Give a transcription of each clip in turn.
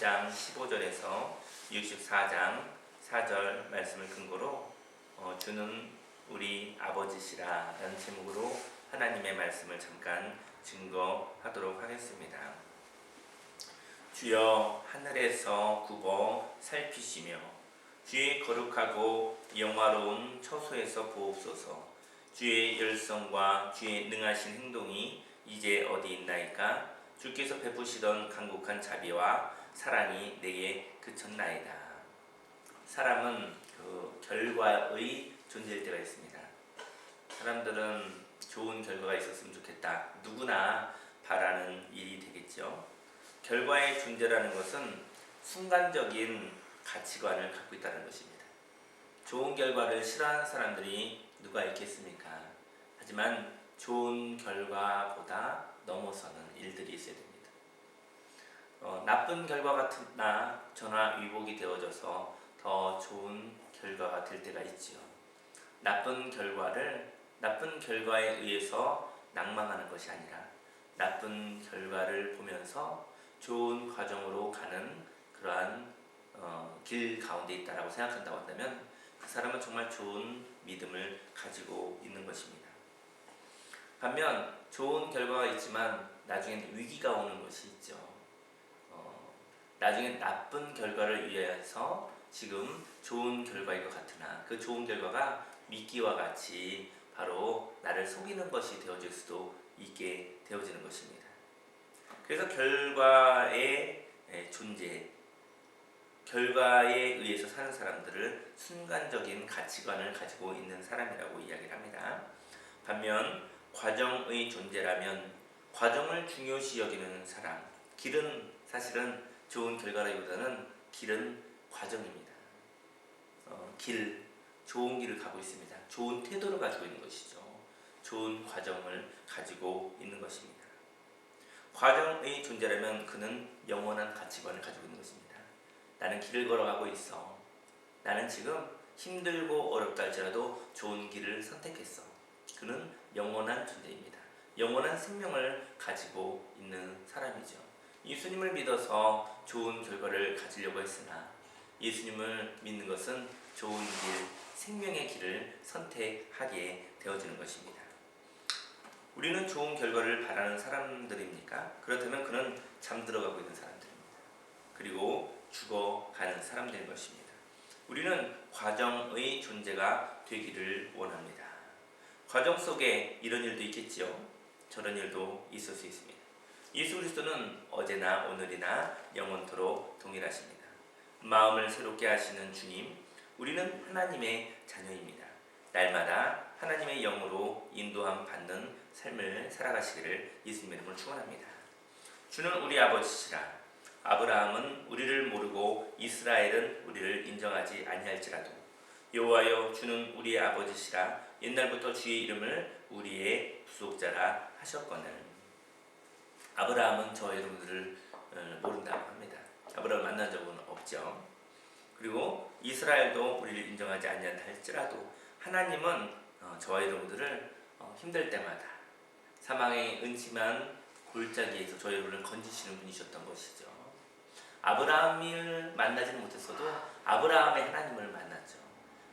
60장 15절에서 64장 4절 말씀을 근거로 주는 우리 아버지시라 라는 제목으로 하나님의 말씀을 잠깐 증거하도록 하겠습니다. 주여 하늘에서 굽어 살피시며 주의 거룩하고 영화로운 처소에서 보옵소서. 주의 열성과 주의 능하신 행동이 이제 어디 있나이까? 주께서 베푸시던 강국한 자비와 사랑이 내게 그쳤나이다. 사람은 그 결과의 존재일 때가 있습니다. 사람들은 좋은 결과가 있었으면 좋겠다. 누구나 바라는 일이 되겠죠. 결과의 존재라는 것은 순간적인 가치관을 갖고 있다는 것입니다. 좋은 결과를 싫어하는 사람들이 누가 있겠습니까? 하지만 좋은 결과보다 넘어서는 일들이 있어야 됩니다. 나쁜 결과 같으나 전화위복이 되어져서 더 좋은 결과가 될 때가 있지요. 나쁜 결과에 의해서 낭망하는 것이 아니라 나쁜 결과를 보면서 좋은 과정으로 가는 그러한 길 가운데 있다라고 생각한다고 한다면 그 사람은 정말 좋은 믿음을 가지고 있는 것입니다. 반면 좋은 결과가 있지만 나중엔 위기가 오는 것이 있죠. 나중엔 나쁜 결과를 위해서 지금 좋은 결과인 것 같으나 그 좋은 결과가 미끼와 같이 바로 나를 속이는 것이 되어질 수도 있게 되어지는 것입니다. 그래서 결과의 존재, 결과에 의해서 사는 사람들을 순간적인 가치관을 가지고 있는 사람이라고 이야기를 합니다. 반면 과정의 존재라면 과정을 중요시 여기는 사람, 길은 사실은 좋은 결과라기보다는 길은 과정입니다. 좋은 길을 가고 있습니다. 좋은 태도를 가지고 있는 것이죠. 좋은 과정을 가지고 있는 것입니다. 과정의 존재라면 그는 영원한 가치관을 가지고 있는 것입니다. 나는 길을 걸어가고 있어. 나는 지금 힘들고 어렵다 할지라도 좋은 길을 선택했어. 그는 영원한 존재입니다. 영원한 생명을 가지고 있는 사람이죠. 예수님을 믿어서 좋은 결과를 가지려고 했으나 예수님을 믿는 것은 좋은 길, 생명의 길을 선택하게 되어지는 것입니다. 우리는 좋은 결과를 바라는 사람들입니까? 그렇다면 그는 잠들어가고 있는 사람들입니다. 그리고 죽어가는 사람들인 것입니다. 우리는 과정의 존재가 되기를 원합니다. 과정 속에 이런 일도 있겠지요. 저런 일도 있을 수 있습니다. 예수 그리스도는 어제나 오늘이나 영원토록 동일하십니다. 마음을 새롭게 하시는 주님, 우리는 하나님의 자녀입니다. 날마다 하나님의 영으로 인도함 받는 삶을 살아가시기를 예수님의 이름으로 축원합니다. 주는 우리 아버지시라. 아브라함은 우리를 모르고 이스라엘은 우리를 인정하지 아니할지라도 여호와여 주는 우리의 아버지시라. 옛날부터 주의 이름을 우리의 부속자라 하셨거늘. 아브라함은 저와 여러분들을 모른다고 합니다. 아브라함을 만난 적은 없죠. 그리고 이스라엘도 우리를 인정하지 아니한다 할지라도 하나님은 저와 여러분들을 힘들 때마다 사망의 은침한 골짜기에서 저희 여러분을 건지시는 분이셨던 것이죠. 아브라함을 만나지는 못했어도 아브라함의 하나님을 만났죠.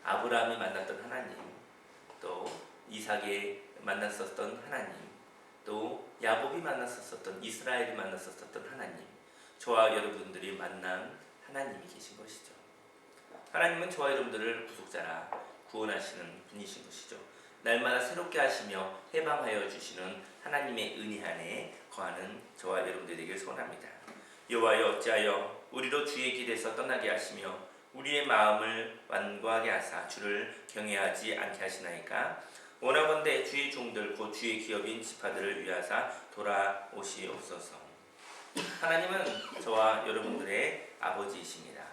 아브라함이 만났던 하나님, 또 이삭이 만났었던 하나님, 또 야곱이 만났었던 이스라엘이 만났었던 하나님, 저와 여러분들이 만난 하나님이 계신 것이죠. 하나님은 저와 여러분들을 구속자라 구원하시는 분이신 것이죠. 날마다 새롭게 하시며 해방하여 주시는 하나님의 은혜 안에 거하는 저와 여러분들 되길 소원합니다. 여호와여 어찌하여 우리로 주의 길에서 떠나게 하시며 우리의 마음을 완고하게 하사 주를 경외하지 않게 하시나이까? 원하건대 주의 종들 곧 주의 기업인 지파들을 위하사 돌아오시옵소서. 하나님은 저와 여러분들의 아버지이십니다.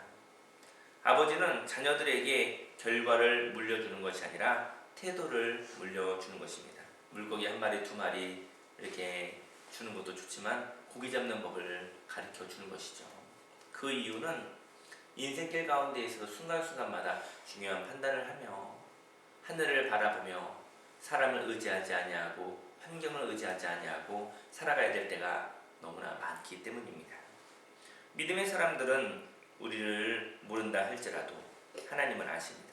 아버지는 자녀들에게 결과를 물려주는 것이 아니라 태도를 물려주는 것입니다. 물고기 한 마리, 두 마리 이렇게 주는 것도 좋지만 고기 잡는 법을 가르쳐 주는 것이죠. 그 이유는 인생길 가운데 있어서 순간순간마다 중요한 판단을 하며 하늘을 바라보며 사람을 의지하지 아니하고 환경을 의지하지 아니하고 살아가야 될 때가 너무나 많기 때문입니다. 믿음의 사람들은 우리를 모른다 할지라도 하나님은 아십니다.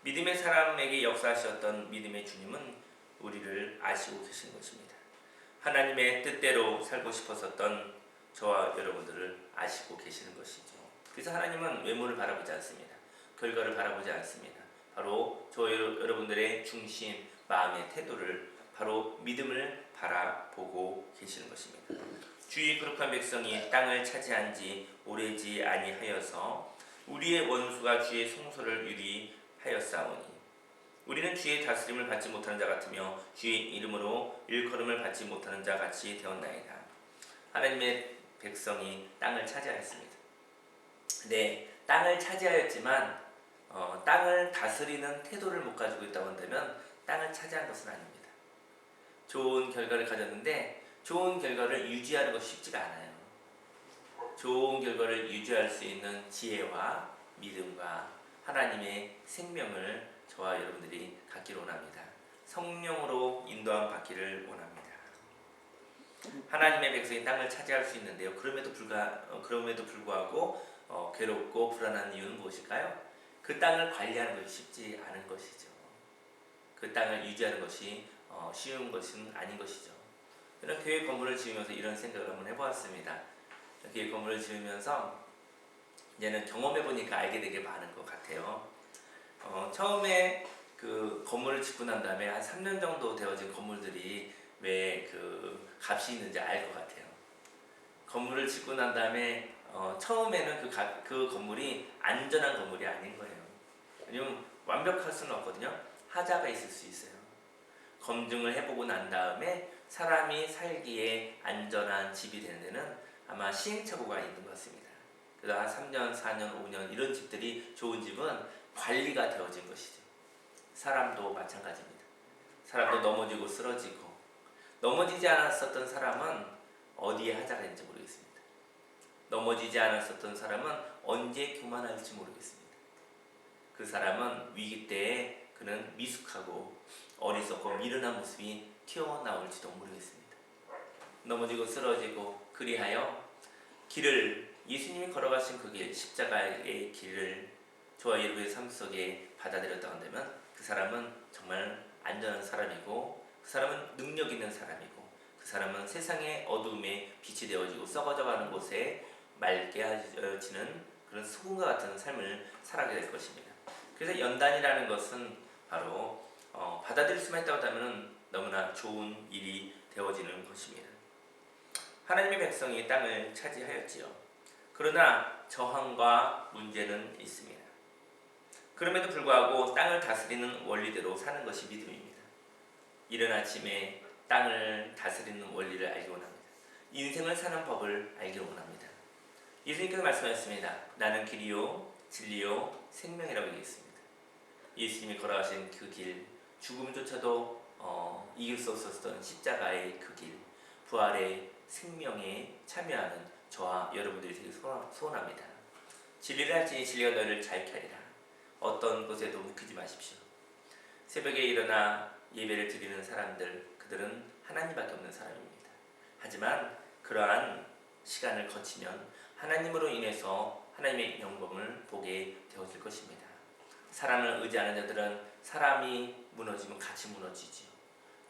믿음의 사람에게 역사하셨던 믿음의 주님은 우리를 아시고 계신 것입니다. 하나님의 뜻대로 살고 싶었었던 저와 여러분들을 아시고 계시는 것이죠. 그래서 하나님은 외모를 바라보지 않습니다. 결과를 바라보지 않습니다. 바로 저 여러분들의 중심, 마음의 태도를 바로 믿음을 바라보고 계시는 것입니다. 주의 거룩한 백성이 땅을 차지한 지 오래지 아니하여서 우리의 원수가 주의 성소를 유리하였사오니 우리는 주의 다스림을 받지 못하는 자 같으며 주의 이름으로 일컬음을 받지 못하는 자 같이 되었나이다. 하나님의 백성이 땅을 차지하였습니다. 네, 땅을 차지하였지만 땅을 다스리는 태도를 못 가지고 있다고 한다면 땅을 차지한 것은 아닙니다. 좋은 결과를 가졌는데 좋은 결과를 유지하는 것이 쉽지가 않아요. 좋은 결과를 유지할 수 있는 지혜와 믿음과 하나님의 생명을 저와 여러분들이 갖기를 원합니다. 성령으로 인도함 받기를 원합니다. 하나님의 백성이 땅을 차지할 수 있는데요. 그럼에도 불구하고 괴롭고 불안한 이유는 무엇일까요? 그 땅을 관리하는 것이 쉽지 않은 것이죠. 그 땅을 유지하는 것이 쉬운 것은 아닌 것이죠. 저는 교회 건물을 지으면서 이런 생각을 한번 해보았습니다. 교회 건물을 지으면서 이제는 경험해보니까 알게 되게 많은 것 같아요. 처음에 그 건물을 짓고 난 다음에 한 3년 정도 되어진 건물들이 왜 그 값이 있는지 알 것 같아요. 건물을 짓고 난 다음에 처음에는 그 건물이 안전한 건물이 아닌 거예요. 왜냐면 완벽할 수는 없거든요. 하자가 있을 수 있어요. 검증을 해보고 난 다음에 사람이 살기에 안전한 집이 되는 데는 아마 시행착오가 있는 것 같습니다. 그래서 한 3년, 4년, 5년 이런 집들이 좋은 집은 관리가 되어진 것이죠. 사람도 마찬가지입니다. 사람도 넘어지고 쓰러지고 넘어지지 않았었던 사람은 어디에 하자가 있는지 모르겠습니다. 넘어지지 않았었던 사람은 언제 교만할지 모르겠습니다. 그 사람은 위기 때에 그는 미숙하고 어리석고 미련한 모습이 튀어나올지도 모르겠습니다. 넘어지고 쓰러지고 그리하여 예수님이 걸어가신 그 길, 십자가의 길을 저와 여러분의 삶 속에 받아들였다고 한다면 그 사람은 정말 안전한 사람이고 그 사람은 능력 있는 사람이고 그 사람은 세상의 어두움에 빛이 되어지고 썩어져가는 곳에 맑게 하지는 그런 소금과 같은 삶을 살아가게 될 것입니다. 그래서 연단이라는 것은 바로 받아들일 수만 있다고 하면 너무나 좋은 일이 되어지는 것입니다. 하나님의 백성이 땅을 차지하였지요. 그러나 저항과 문제는 있습니다. 그럼에도 불구하고 땅을 다스리는 원리대로 사는 것이 믿음입니다. 이른 아침에 땅을 다스리는 원리를 알기 원합니다. 인생을 사는 법을 알기 원합니다. 예수님께서 말씀하셨습니다. 나는 길이요 진리요 생명이라고 얘기했습니다. 예수님이 걸어가신 그 길, 죽음조차도 이길 수 없었던 십자가의 그 길, 부활의 생명에 참여하는 저와 여러분들이 되게 소원합니다. 진리를 할지니 진리가 너희를 자유케 하리라. 어떤 것에도 묶이지 마십시오. 새벽에 일어나 예배를 드리는 사람들, 그들은 하나님밖에 없는 사람입니다. 하지만 그러한 시간을 거치면 하나님으로 인해서 하나님의 영광을 보게 되어질 것입니다. 사람을 의지하는 자들은 사람이 무너지면 같이 무너지죠.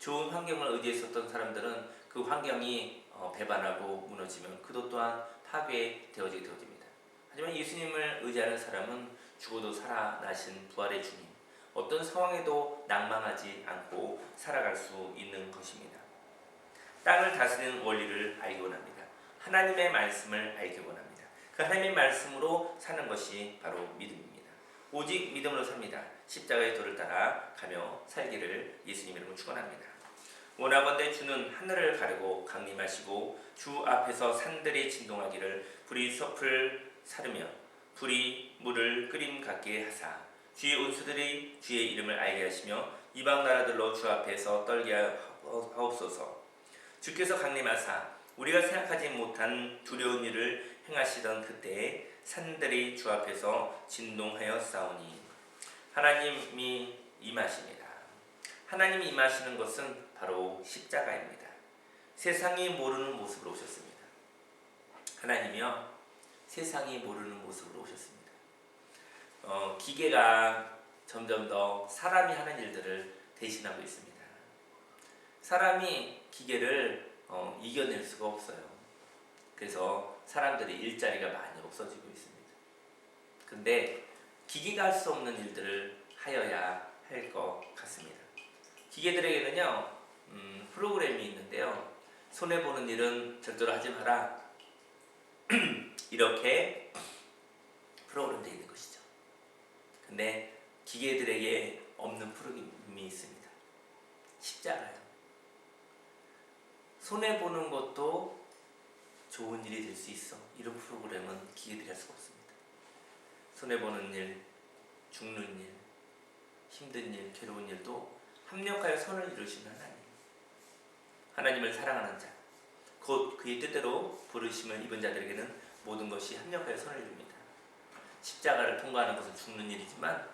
좋은 환경을 의지했었던 사람들은 그 환경이 배반하고 무너지면 그도 또한 파괴되어지게 되어집니다. 하지만 예수님을 의지하는 사람은 죽어도 살아나신 부활의 주님, 어떤 상황에도 낭망하지 않고 살아갈 수 있는 것입니다. 땅을 다스리는 원리를 알기 원합니다. 하나님의 말씀을 알기 원합니다. 그 하나님의 말씀으로 사는 것이 바로 믿음입니다. 오직 믿음으로 삽니다. 십자가의 도를 따라 가며 살기를 예수님 이름으로 축원합니다. 원하건대 주는 하늘을 가르고 강림하시고 주 앞에서 산들이 진동하기를 불이 섭을 사르며 불이 물을 끓임 같게 하사 주의 온수들이 주의 이름을 알게 하시며 이방 나라들로 주 앞에서 떨게 하옵소서. 주께서 강림하사 우리가 생각하지 못한 두려운 일을 행하시던 그때에 산들이 주 앞에서 진동하여 싸우니 하나님이 임하십니다. 하나님이 임하시는 것은 바로 십자가입니다. 세상이 모르는 모습으로 오셨습니다. 하나님이여 세상이 모르는 모습으로 오셨습니다. 기계가 점점 더 사람이 하는 일들을 대신하고 있습니다. 사람이 기계를 이겨낼 수가 없어요. 그래서 사람들의 일자리가 많이 없어지고 있습니다. 근데 기계가 할 수 없는 일들을 하여야 할 것 같습니다. 기계들에게는요 프로그램이 있는데요, 손해보는 일은 절대로 하지 마라 이렇게 프로그램되어 있는 것이죠. 근데 기계들에게 없는 프로그램이 있습니다. 십자가요. 손해보는 것도 좋은 일이 될 수 있어. 이런 프로그램은 기계들이 할 수가 없습니다. 손해보는 일, 죽는 일, 힘든 일, 괴로운 일도 합력하여 선을 이루시는 하나님, 하나님을 사랑하는 자, 곧 그의 뜻대로 부르심을 입은 자들에게는 모든 것이 합력하여 선을 이룹니다. 십자가를 통과하는 것은 죽는 일이지만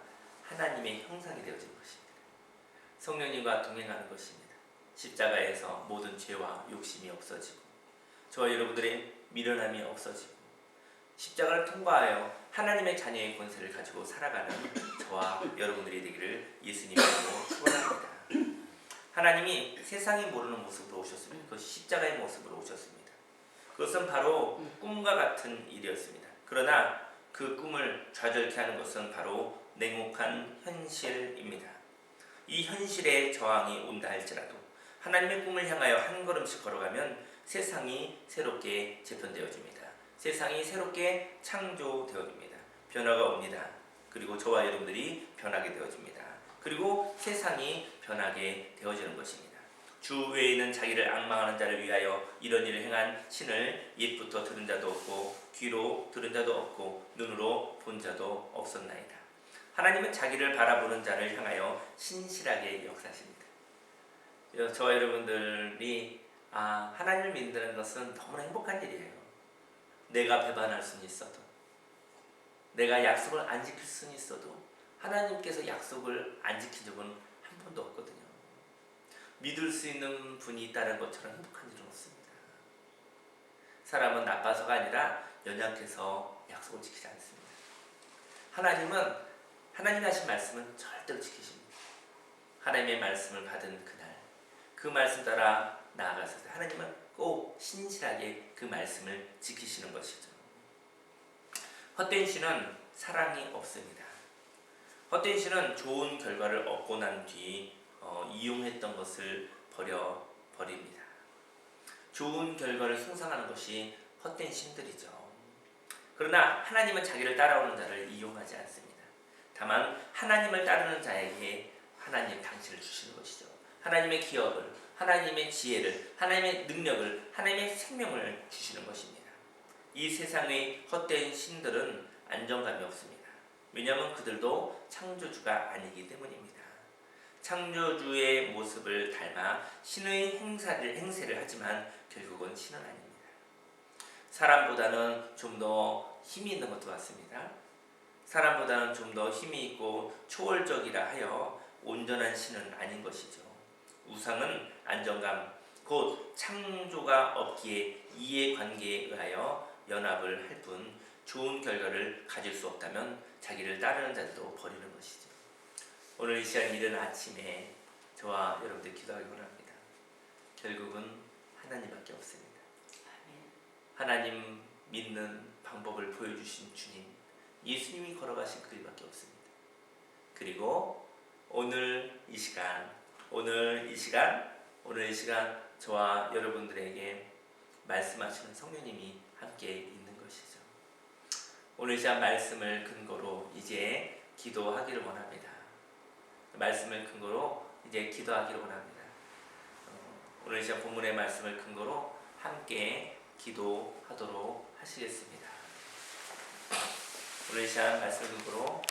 하나님의 형상이 되어지는 것입니다. 성령님과 동행하는 것입니다. 십자가에서 모든 죄와 욕심이 없어지고 저와 여러분들의 미련함이 없어지고 십자가를 통과하여 하나님의 자녀의 권세를 가지고 살아가는 저와 여러분들이 되기를 예수님으로 축원합니다. 하나님이 세상이 모르는 모습으로 오셨습니다. 그것이 십자가의 모습으로 오셨습니다. 그것은 바로 꿈과 같은 일이었습니다. 그러나 그 꿈을 좌절케 하는 것은 바로 냉혹한 현실입니다. 이 현실에 저항이 온다 할지라도 하나님의 꿈을 향하여 한 걸음씩 걸어가면 세상이 새롭게 재편되어집니다. 세상이 새롭게 창조되어집니다. 변화가 옵니다. 그리고 저와 여러분들이 변하게 되어집니다. 그리고 세상이 변하게 되어지는 것입니다. 주 외에는 자기를 앙망하는 자를 위하여 이런 일을 행한 신을 옛부터 들은 자도 없고 귀로 들은 자도 없고 눈으로 본 자도 없었나이다. 하나님은 자기를 바라보는 자를 향하여 신실하게 역사하십니다. 저와 여러분들이 하나님을 믿는다는 것은 너무나 행복한 일이에요. 내가 배반할 수는 있어도, 내가 약속을 안 지킬 수는 있어도 하나님께서 약속을 안 지킨 적은 한 번도 없거든요. 믿을 수 있는 분이 있다는 것처럼 행복한 일은 없습니다. 사람은 나빠서가 아니라 연약해서 약속을 지키지 않습니다. 하나님이 하신 말씀은 절대로 지키십니다. 하나님의 말씀을 받은 그날, 그 말씀 따라 나아가서 하나님은 꼭 신실하게 그 말씀을 지키시는 것이죠. 헛된 신은 사랑이 없습니다. 헛된 신은 좋은 결과를 얻고 난 뒤 이용했던 것을 버립니다. 좋은 결과를 숭상하는 것이 헛된 신들이죠. 그러나 하나님은 자기를 따라오는 자를 이용하지 않습니다. 다만 하나님을 따르는 자에게 하나님 당신을 주시는 것이죠. 하나님의 기업을, 하나님의 지혜를, 하나님의 능력을, 하나님의 생명을 주시는 것입니다. 이 세상의 헛된 신들은 안정감이 없습니다. 왜냐하면 그들도 창조주가 아니기 때문입니다. 창조주의 모습을 닮아 신의 행세를 하지만 결국은 신은 아닙니다. 사람보다는 좀 더 힘이 있는 것도 맞습니다. 사람보다는 좀 더 힘이 있고 초월적이라 하여 온전한 신은 아닌 것이죠. 우상은 안정감, 곧 창조가 없기에 이해관계에 의하여 연합을 할 뿐 좋은 결과를 가질 수 없다면 자기를 따르는 자들도 버리는 것이죠. 오늘 이 시간 이른 아침에 저와 여러분들 기도하기 원합니다. 결국은 하나님밖에 없습니다. 하나님 믿는 방법을 보여주신 주님, 예수님이 걸어가신 그 길밖에 없습니다. 그리고 오늘 이 시간 저와 여러분들에게 말씀하시는 성령님이 함께 있는 것이죠. 오늘 이 시간 말씀을 근거로 이제 기도하기를 원합니다. 말씀을 근거로 이제 기도하기를 원합니다. 오늘 이 시간 본문의 말씀을 근거로 함께 기도하도록 하시겠습니다. 오늘 이 시간 말씀을 근거로